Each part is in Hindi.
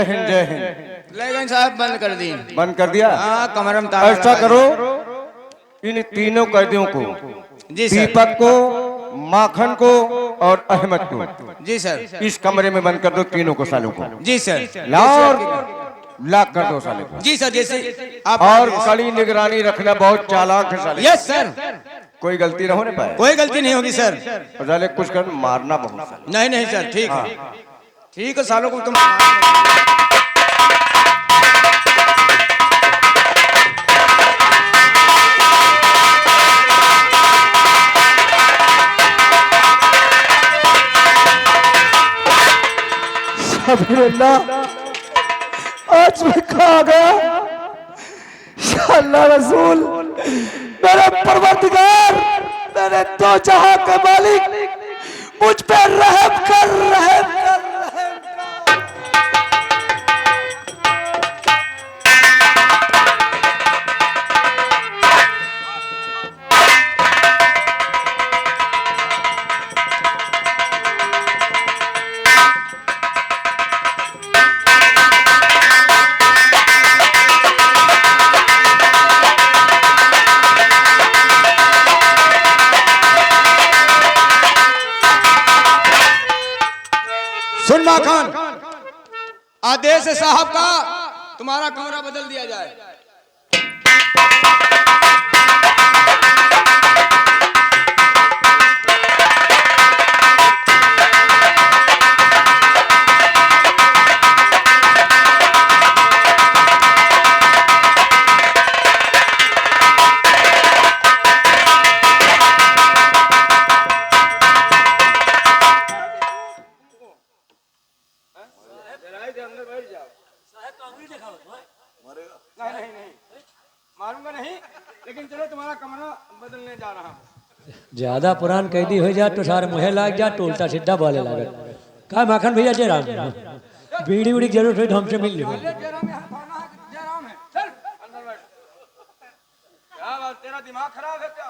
हिंद जय हिंद। लेकिन साहब बंद कर दी। बंद कर दिया? हाँ, कमर में ताला ऐसा करो, इन तीनों कैदियों को, जी सर। दीपक को, माखन को और अहमद को, जी सर। इस कमरे में बंद कर दो, तीनों को सालों को। जी सर। लाओ लाक कर दो साले को। जी सर, जैसे आप। और कड़ी निगरानी रखना, बहुत चालाक है साले। Yes sir. कोई गलती ना होने पाए। कोई गलती नहीं होगी सर। और साले कुछ कर मारना बहुत साले। नहीं नहीं सर, ठीक है। ठीक है, सालों को तुम। आज मैं खा गया। अल्लाह रसूल, मेरे परवरदिगार, मेरे दो जहां के मालिक, मुझ पे रहम कर, रहम कर, रहम कर। सुन माखन, आदेश है साहब का, तुम्हारा कमरा बदल दिया जाए। मारूंगा नहीं, लेकिन चलो तुम्हारा कमरा बदलने जा रहा हूँ। ज्यादा पुरान कैदी हो जा तो सारे मुहे लाग जा तो उल्टा सीधा बोले लागत। का माखन भैया जय राम, बीड़ी उड़ी जरूरत हो तो हमसे मिल लो। जयराम यहाँ थाना है, जयराम है, चल अंदर बैठ। क्या बात, तेरा दिमाग खराब है क्या?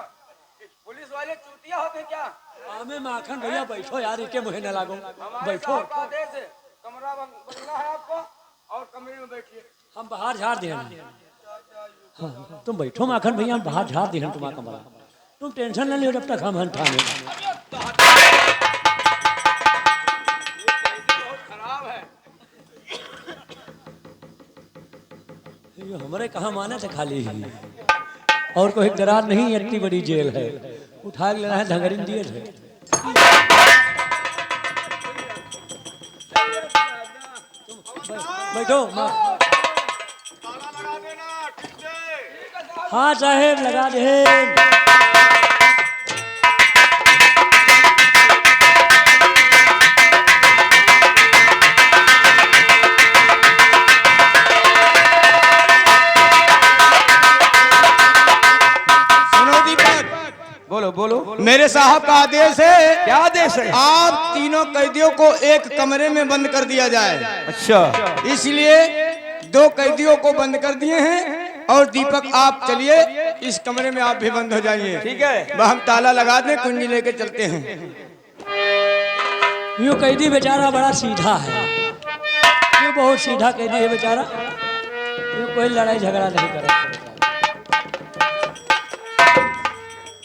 पुलिस वाले चूतिया होते क्या? हमें माखन भैया बैठो यार, इसके मुहे न लागो, बैठो। आदेश है, कमरा बदलना है आपको और कमरे में बैठिए। हम बाहर झाड़ दे। हाँ, तुम बैठो माखन भैया, हम बाहर झाड़ दे तुम्हारा कमरा। तुम टेंशन न लो, जब तक हम थाने। खराब है। ये हमारे कहाँ माने थे खाली ही, और कोई दरार नहीं, इतनी बड़ी जेल है। उठा के लेना है, धंगरिन दिए थे। बैठो। हाँ साहेब, लगा दे। बोलो बोलो। मेरे साहब का आदेश है। क्या आदेश है? आप तीनों कैदियों को एक कमरे में बंद कर दिया जाए। अच्छा, इसलिए दो कैदियों को बंद कर दिए हैं, और दीपक आप चलिए, इस कमरे में आप भी बंद हो जाइए। ठीक है। वह हम ताला लगा दें, कुंजी लेके चलते हैं। ये कैदी बेचारा बड़ा सीधा है, ये बहुत सीधा कैदी है बेचारा, ये कोई लड़ाई झगड़ा नहीं करता।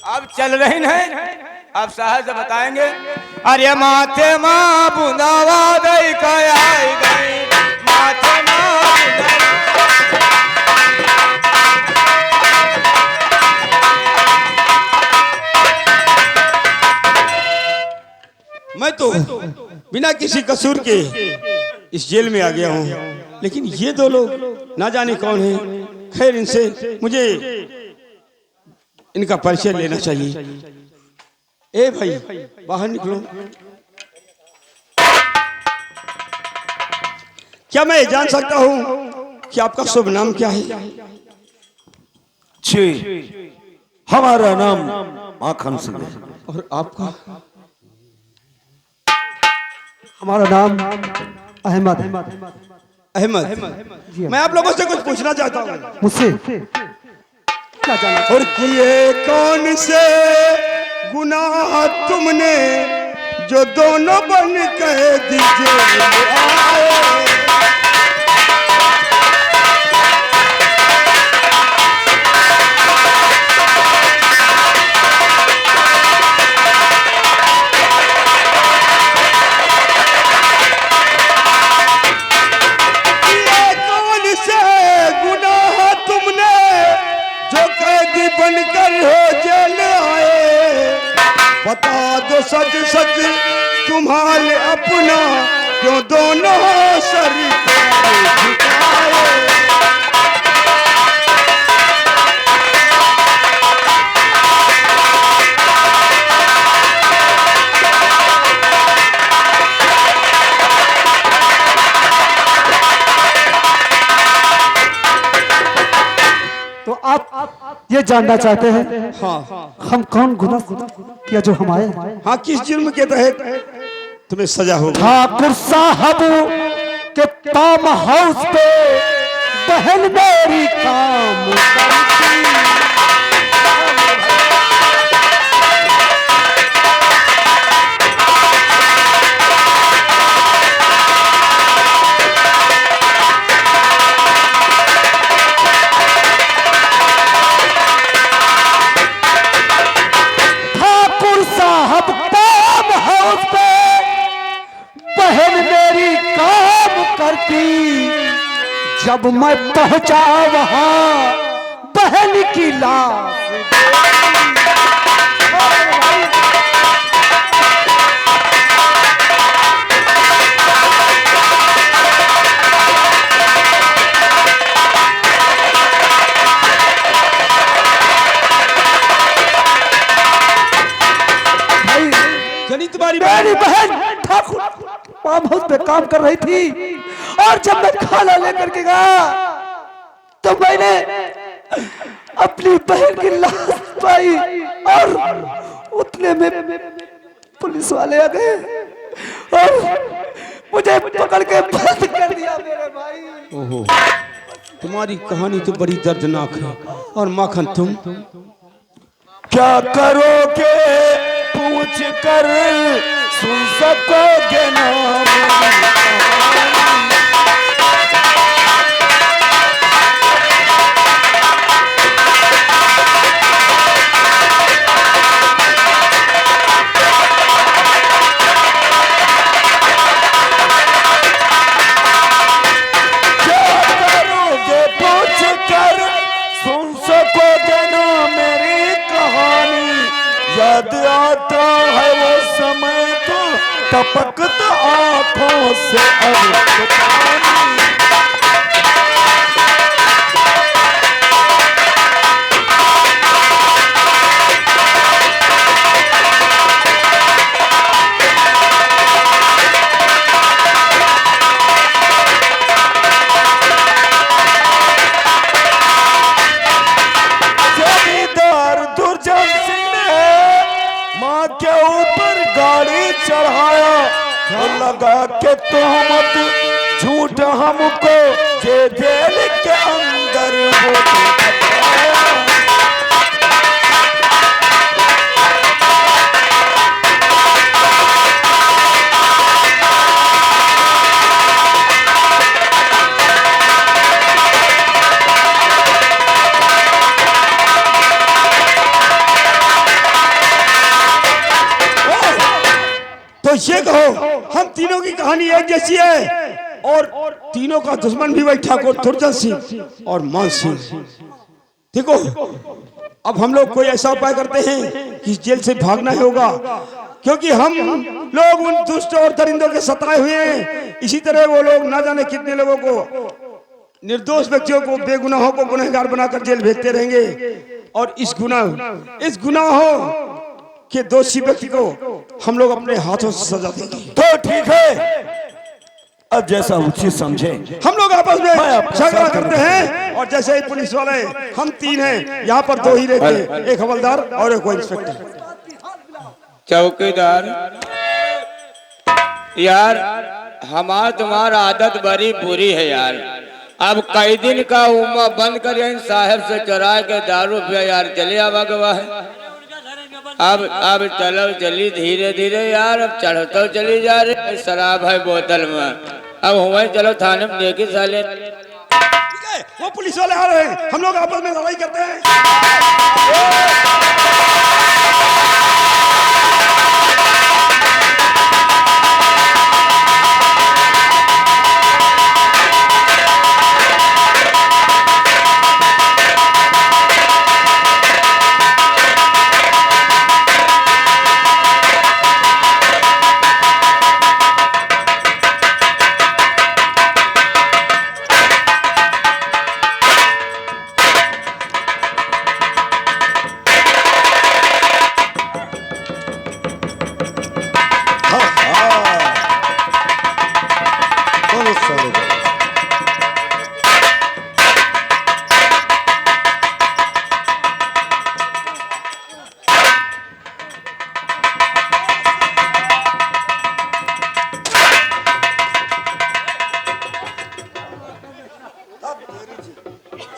अब चल रहे हैं, अब साहब से बताएंगे। अरे माथे माँ बुंदावा दई कयाई गई, माथे माँ मैं तो बिना किसी कसूर के इस जेल में आ गया हूँ, लेकिन ये दो लोग ना जाने कौन हैं। खैर, इनसे मुझे इनका परिचय लेना चाहिए। ए भाई, बाहर निकलो। क्या मैं जान सकता हूँ कि आपका शुभ नाम क्या है? जी, हमारा नाम माखन सिंह है। और आपका? हमारा नाम अहमद है। अहमद। मैं आप लोगों से कुछ पूछना चाहता हूँ। मुझसे क्या जाना? और किए कौन से गुनाह तुमने जो दोनों बन कह दीजिए आए? बनकर हो जेल आए, बता दो सच सच तुम्हारे अपना क्यों दोनों सर झुकाए। तो आप ये जानना चाहते हैं हाँ हम कौन गुनाह किया जो हमारे? हाँ, किस जुर्म के तहत तुम्हें सजा होगी? ठाकुर साहब के फार्म हाउस पे बहन मेरी काम करती। ठाकुर साहब फार्म हाउस पे बहन मेरी काम करती। जब मैं पहुंचा वहां बहन की लाश जनी तुम्हारी मेरी बहन ठाकुर फार्म हाउस पे काम कर रही थी और जब मैं खाना लेकर के गया तो मैंने अपनी बहन की लाश पाई और उतने में पुलिस वाले आ गए और मुझे पकड़ के बंद कर दिया मेरे भाई। ओहो, तुम्हारी कहानी तो बड़ी दर्दनाक है। और माखन तुम क्या करोगे पूछ कर सुन सकोगे ना याद आता है वो समय तो टपकता आंखों से अब पानी। जमींदार दुर्जन सिंह माँ के ऊपर गाड़ी चढ़ाया और लगा के तोहमत झूठ हमको जेल के अंदर वो बताया। तो ये कहो, हम तीनों की कहानी एक जैसी है और तीनों का दुश्मन भी वही ठाकुर दुर्जन सिंह और मान सिंह। देखो, अब हम लोग कोई ऐसा उपाय करते हैं कि जेल से भागना ही होगा, क्योंकि हम लोग उन दुष्ट और दरिंदों के सताए हुए हैं। इसी तरह वो लोग ना जाने कितने लोगों को, निर्दोष व्यक्तियों को, बेगुनाहों को गुनहगार बनाकर जेल भेजते रहेंगे और इस गुनाहों के दोषी व्यक्ति को हम लोग अपने हाथों से सजा देंगे। तो ठीक है, अब जैसा उचित समझे हम लोग आपस में झगड़ा करते हैं और जैसे ही पुलिस वाले, हम तीन हैं, यहाँ पर दो ही रहते हैं, एक हवलदार और एक इंस्पेक्टर। चौकीदार यार, हमार तुम्हारा आदत बड़ी बुरी है यार। अब कई दिन का उमा बंद कर इन साहब से चुरा के दारू पिया यार, चले आवा गवा है। अब चलो चली धीरे धीरे यार, अब चढ़तो चली जा रहे, शराब है बोतल में। अब हुए चलो थाने में देखी साले। वो पुलिस वाले आ रहे हैं, हम लोग आपस में लड़ाई करते हैं।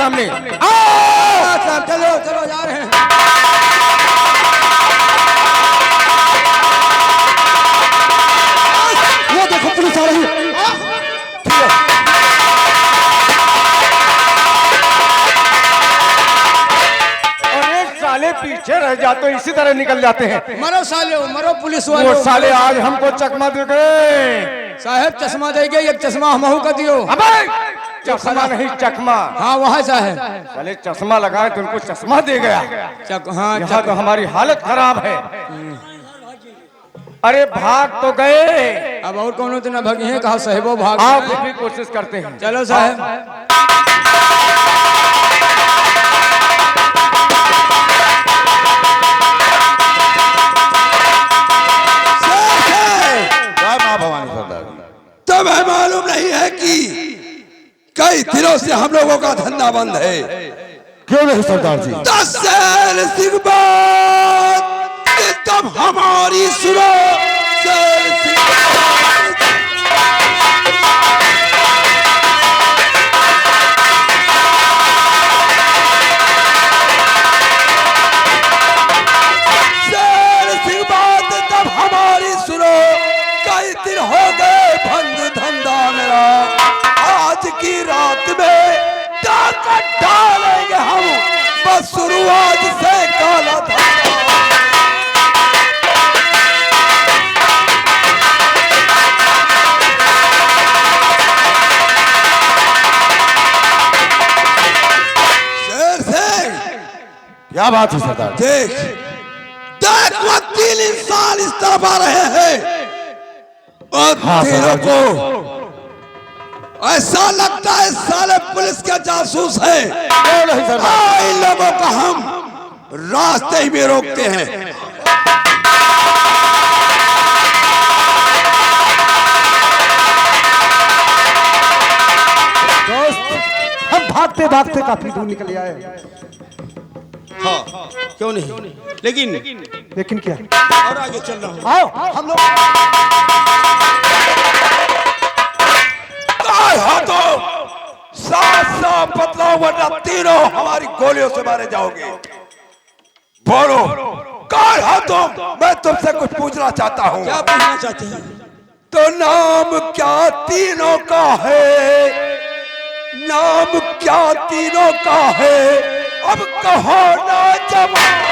सामने। साहब चलो चलो जा रहे हैं। वो देखो पुलिस आ रही है। अरे साले पीछे रह जाते हो, इसी तरह निकल जाते हैं। मरो साले मरो पुलिस वो वाले। साले आज हमको चकमा दे गए। साहब चश्मा दे गए, एक चश्मा हमहू का दियो। अबे चश्मा नहीं चकमा। हाँ वहाँ साहब साले चश्मा लगाए तो उनको चश्मा दे गया। हाँ यहाँ तो हमारी हालत खराब है। अरे भाग तो गए, अब और कौन तो ना भगे हैं, कहा साहेबो भाग। आप भी कोशिश करते हैं। चलो साहब। जय माँ भवानी सरदार। तुम्हें मालूम नहीं है कि कई दिनों से हम लोगों का धंधा बंद है। क्यों नहीं सरदार जी? 10 साल सिंह बात तुम हमारी सुनो। शेर सिंह बात तब हमारी सुनो। कई दिन हो गए बंद धंधा मेरा। आज की रात में डाका डालेंगे हम, बस शुरुआत से काला धंधा। शेर सिंह क्या बात है सरदार? देख देख वो 3 इंसान इस तरफ आ रहे हैं और हाँ, तीनों सरदार को ऐसा लगता है साले पुलिस के जासूस है। क्यों नहीं सरदार? हाँ, इन लोगों को हम रास्ते ही में रोकते हैं। दोस्त हम भागते भागते काफी दूर निकल आए। हाँ क्यों नहीं, लेकिन क्या और आगे चल रहा हूँ। आओ हम लोग हाथों साफ साफ बतलाओ वरना तीनों हमारी गोलियों से मारे जाओगे। बोलो कौन हो तुम? मैं तुमसे कुछ पूछना चाहता हूँ। क्या पूछना चाहते हैं? तो नाम क्या तीनों का है? नाम क्या तीनों का है? अब कहो ना जवाब।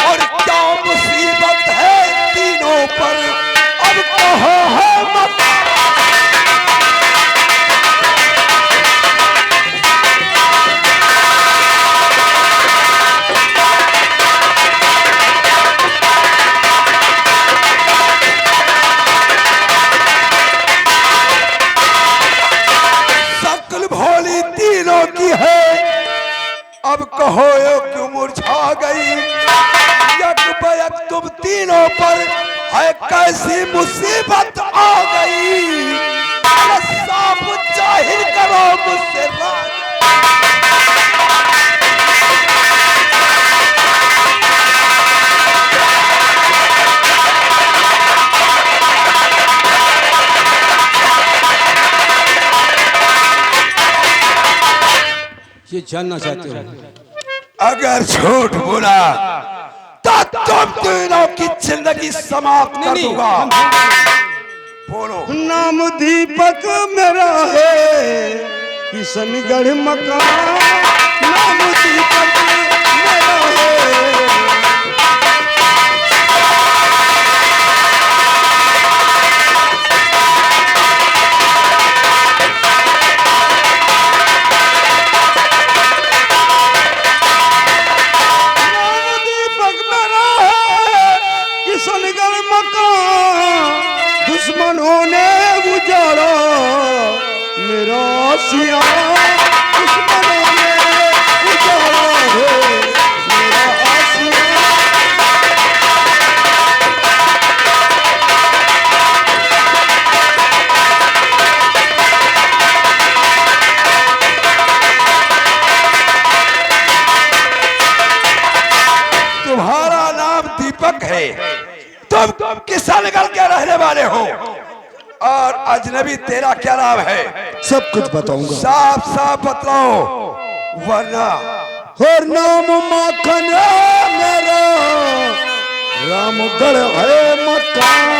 और क्या मुसीबत है तीनों पर, अब कहो है मत। शक्ल भोली तीनों की है, अब कहो यो क्यों मुरझा गई। यक बयक तुम तीनों पर है कैसी मुसीबत आ गई। साफ जाहिर करो मुझसे राज। ये जानना चाहते हो? अगर झूठ बोला तो तुम तीनों की जिंदगी समाप्त कर दूंगा। बोलो। नाम दीपक मेरा है, किशनगढ़ मकान। नाम दीपक मेरा है। किशनगढ़ मकान दुश्मनों ने उजाड़ा मेरा आसिया। दुश्मनों ने उजाड़ा है मेरा आसिया। तुम किस्सा निकल के रहने वाले हो और अजनबी तेरा क्या नाम है? सब कुछ बताऊंगा। साफ साफ बतलाओ वरना। और नाम माखन है मेरा, रामगढ़ है मकान।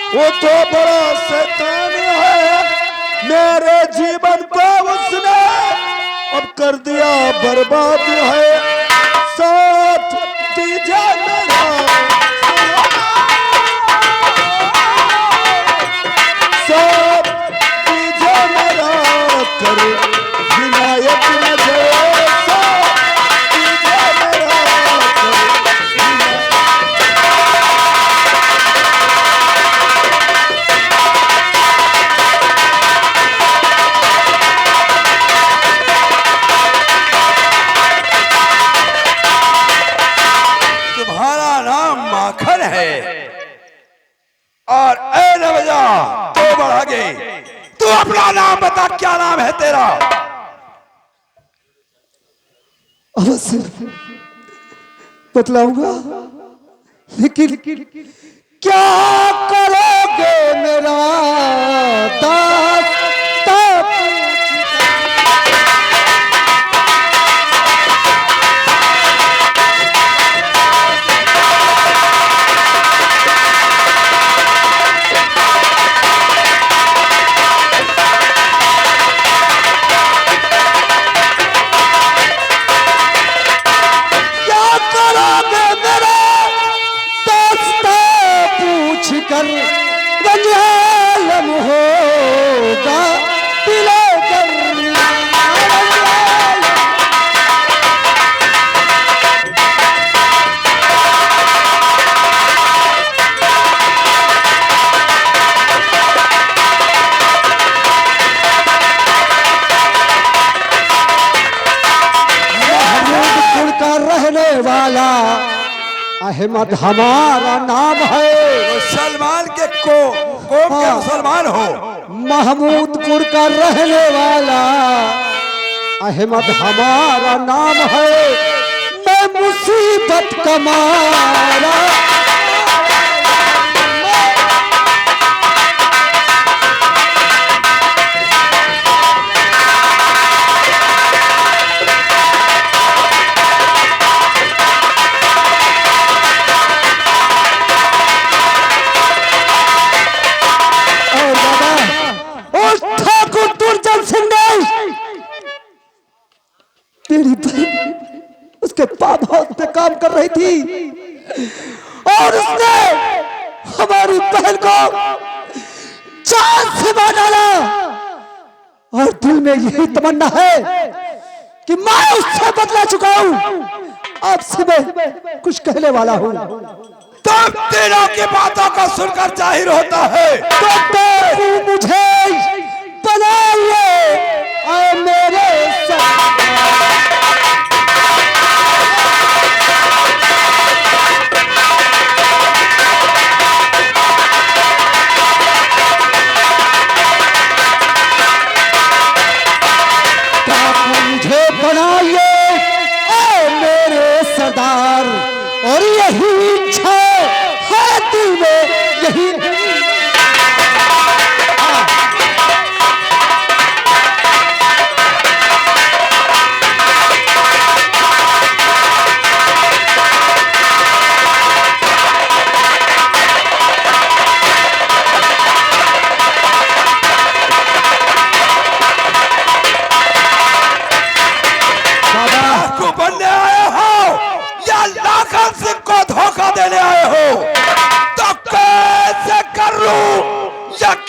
वो तो बड़ा शैतान है, मेरे जीवन को उसने अब कर दिया बर्बाद है। साथ दीजिए मेरा, साथ दीजिए मेरा, कर विनायक मुझे, साथ दीजिए मेरा, माखन है और ए नवजा तो बढ़ा गई। तू अपना नाम बता, क्या नाम है तेरा? अवश्य बतलाऊंगा, लेकिन क्या करोगे मेरा दास? कर रंजालम होगा दिलो महमूदपुर का रहने वाला अहमद हमारा नाम है। सलमान के कौम के मुसलमान हो? महमूदपुर का रहने वाला अहमद हमारा नाम है। मैं मुसीबत का मारा तेरी बहन उसके पाप हाथ पे काम कर रही थी और उसने हमारी बहन को जान से मार डाला और दिल में यही तमन्ना है कि मैं उससे बदला चुका हूं। आपसे मैं कुछ कहने वाला हूं। तुम तीनों की बातों को सुनकर जाहिर होता है तो मुझे बनाइए और मेरे साथ बनाइए ओ मेरे सरदार। और यही इच्छा है दिल में, यही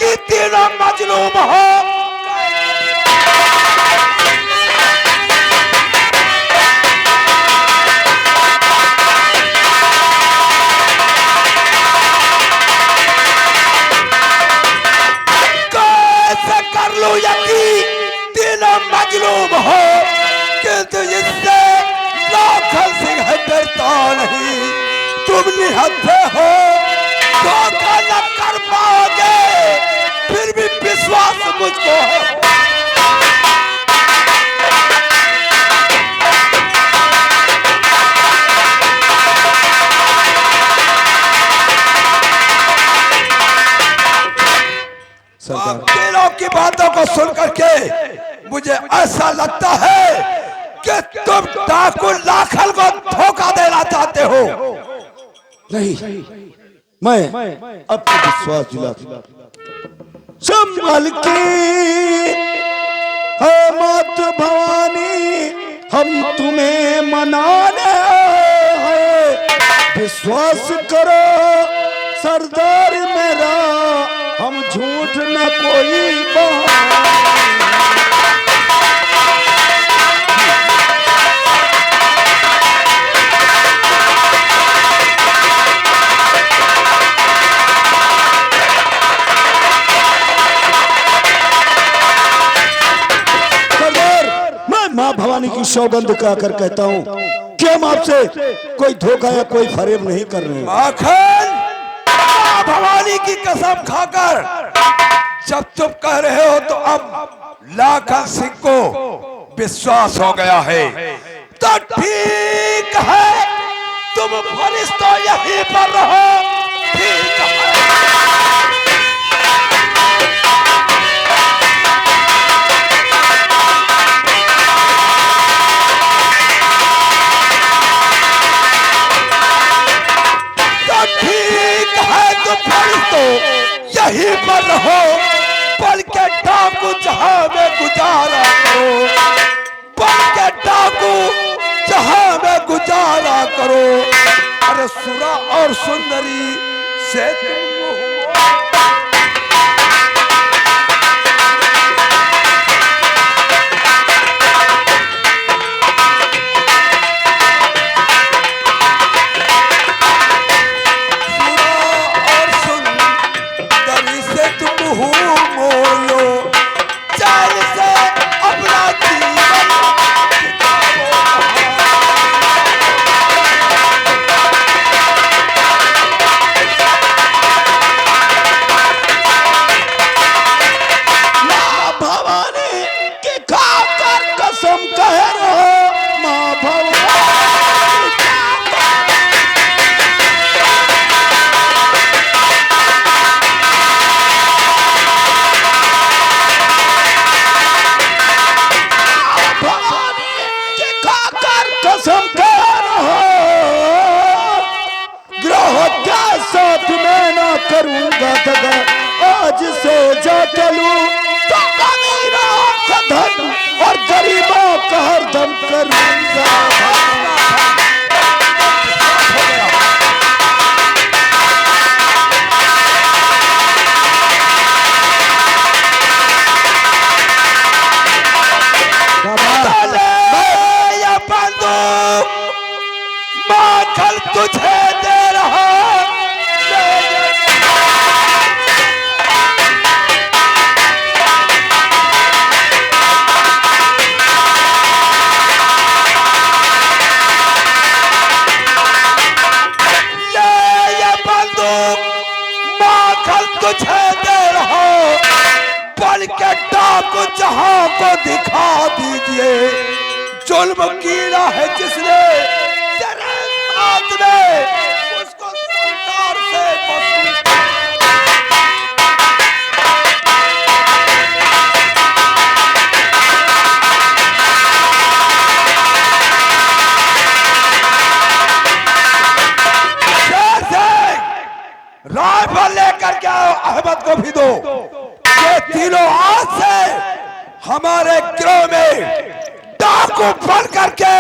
कि तीनों मजलूम हो। कैसे कर लूं यकीन तीनों मजलूम हो, किंतु इससे लाखन सिंह डरता नहीं। तुम निहत्थे हो, धोखा न कर पाओगे, फिर भी विश्वास मुझको है। तीनों की बातों को सुन करके मुझे ऐसा लगता है कि तुम डाकू लाखन को धोखा देना चाहते हो। नहीं, मैं अपना विश्वास दिला संभल के है मात भवानी, हम तुम्हें मनाने हैं। विश्वास करो सरदार मेरा, हम झूठ न कोई बहाना। माँ भवानी की सौगंध कहकर कहता हूँ कि हम आपसे कोई धोखा या कोई फरेब नहीं कर रहे हैं। माखन, माँ भवानी की कसम खाकर जब तुम कह रहे हो तो अब लाखन सिंह को विश्वास हो गया है। तो ठीक है, तुम फरिश्तों यहीं पर रहो। ठीक है। तो यहीं पर रहो, पल के डाकू जहां में गुजारा करो, पल के डाकू जहां में गुजारा करो। अरे सुरा और सुंदरी से करूंगा दगा, आज से जा चलूं तो अमीरों का धन और गरीबों का हरदम करूंगा। या बंदूक माखन तुझे दे रहा। तुझे दे रहा, पल के डाकू जहां को दिखा दीजिए। जुल्म कीड़ा है जिसने तेरे हाथ में, उसको संसार से राइफल लेकर के आओ, अहमद को भी दो। ये तीनों आज से हमारे गिरोह में डाकू बन करके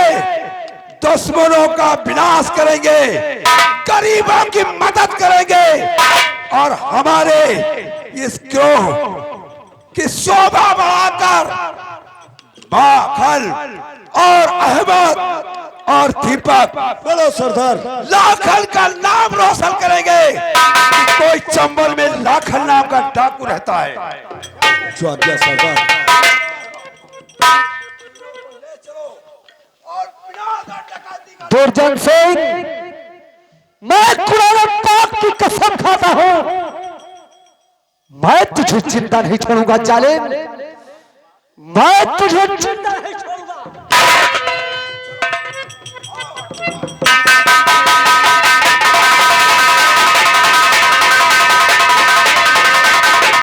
दुश्मनों का विनाश करेंगे, गरीबों की मदद करेंगे। और हमारे इस गिरोह की शोभा बढ़ाकर माखन और अहमद और दीपक बोलो सरदार। लाखन का नाम रोशन करेंगे कि कोई चंबल में लाखन नाम का डाकू रहता है। जो आज्ञा सरदार। दुर्जन सिंह, मैं कुरान पाक की कसम खाता हूं, मैं तुझे जिंदा नहीं छोड़ूंगा जालिम, मैं तुझे जिंदा